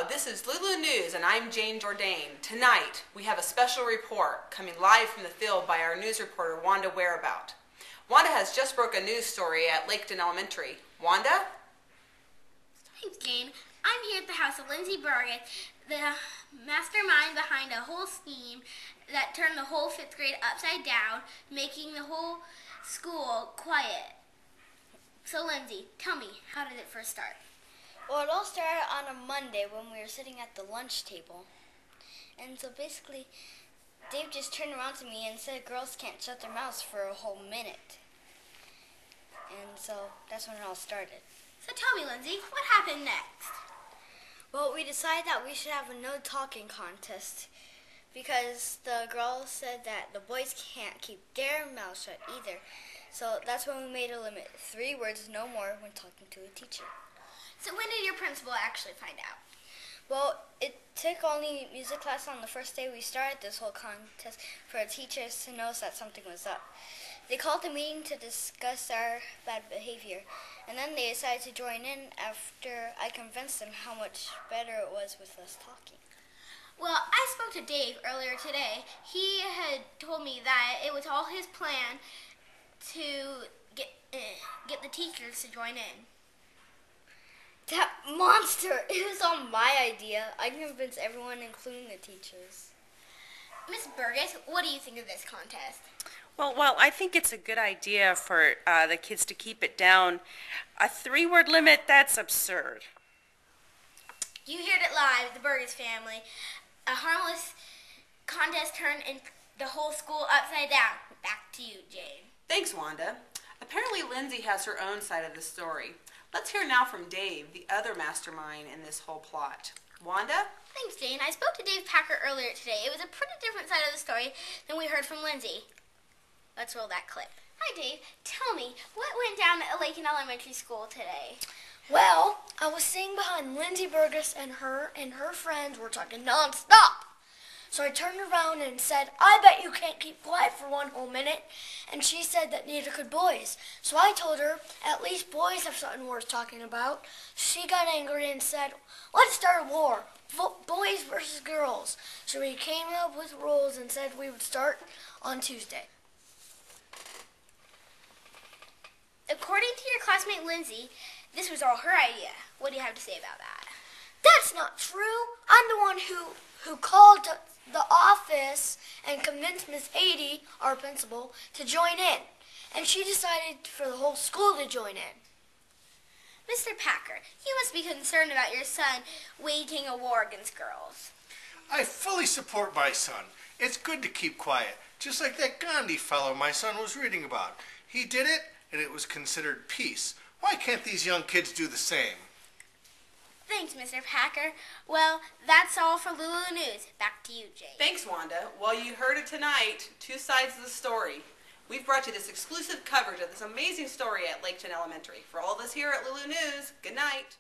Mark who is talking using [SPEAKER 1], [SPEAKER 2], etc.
[SPEAKER 1] Hello, this is Lulu News and I'm Jane Jourdain. Tonight we have a special report coming live from the field by our news reporter Wanda Whereabout. Wanda has just broke a news story at Laketon Elementary. Wanda?
[SPEAKER 2] Thanks, Jane. I'm here at the house of Lindsay Burgess, the mastermind behind a whole scheme that turned the whole 5th grade upside down, making the whole school quiet. So Lindsay, tell me, how did it first start?
[SPEAKER 3] Well, it all started on a Monday when we were sitting at the lunch table. And so basically, Dave just turned around to me and said girls can't shut their mouths for a whole minute. And so that's when it all started.
[SPEAKER 2] So tell me, Lindsay, what happened next?
[SPEAKER 3] Well, we decided that we should have a no talking contest because the girls said that the boys can't keep their mouths shut either. So that's when we made a limit, 3 words, no more, when talking to a teacher.
[SPEAKER 2] So when did your principal actually find out?
[SPEAKER 3] Well, it took only music class on the first day we started this whole contest for the teachers to notice that something was up. They called the meeting to discuss our bad behavior, and then they decided to join in after I convinced them how much better it was with us talking.
[SPEAKER 2] Well, I spoke to Dave earlier today. He had told me that it was all his plan to get the teachers to join in.
[SPEAKER 3] That monster! It was all my idea. I convinced everyone, including the teachers.
[SPEAKER 2] Miss Burgess, what do you think of this contest?
[SPEAKER 4] Well, I think it's a good idea for the kids to keep it down. A 3-word limit, that's absurd.
[SPEAKER 2] You heard it live, the Burgess family. A harmless contest turned the whole school upside down. Back to you, Jane.
[SPEAKER 1] Thanks, Wanda. Apparently Lindsay has her own side of the story. Let's hear now from Dave, the other mastermind in this whole plot. Wanda?
[SPEAKER 2] Thanks, Jane. I spoke to Dave Packer earlier today. It was a pretty different side of the story than we heard from Lindsay. Let's roll that clip. Hi, Dave. Tell me, what went down at Laketon Elementary School today?
[SPEAKER 5] Well, I was sitting behind Lindsay Burgess and her friends were talking nonstop. So I turned around and said, I bet you can't keep quiet for 1 whole minute. And she said that neither could boys. So I told her, at least boys have something worth talking about. She got angry and said, let's start a war, boys versus girls. So we came up with rules and said we would start on Tuesday.
[SPEAKER 2] According to your classmate Lindsay, this was all her idea. What do you have to say about that?
[SPEAKER 5] That's not true. I'm the one who called the office and convinced Miss Haiti, our principal, to join in. And she decided for the whole school to join in.
[SPEAKER 2] Mr. Packer, you must be concerned about your son waging a war against girls.
[SPEAKER 6] I fully support my son. It's good to keep quiet, just like that Gandhi fellow my son was reading about. He did it, and it was considered peace. Why can't these young kids do the same?
[SPEAKER 2] Thanks, Mr. Packer. Well, that's all for Lulu News. Back to you, Jane.
[SPEAKER 1] Thanks, Wanda. Well, you heard it tonight, 2 sides of the story. We've brought you this exclusive coverage of this amazing story at Laketon Elementary. For all of us here at Lulu News, good night.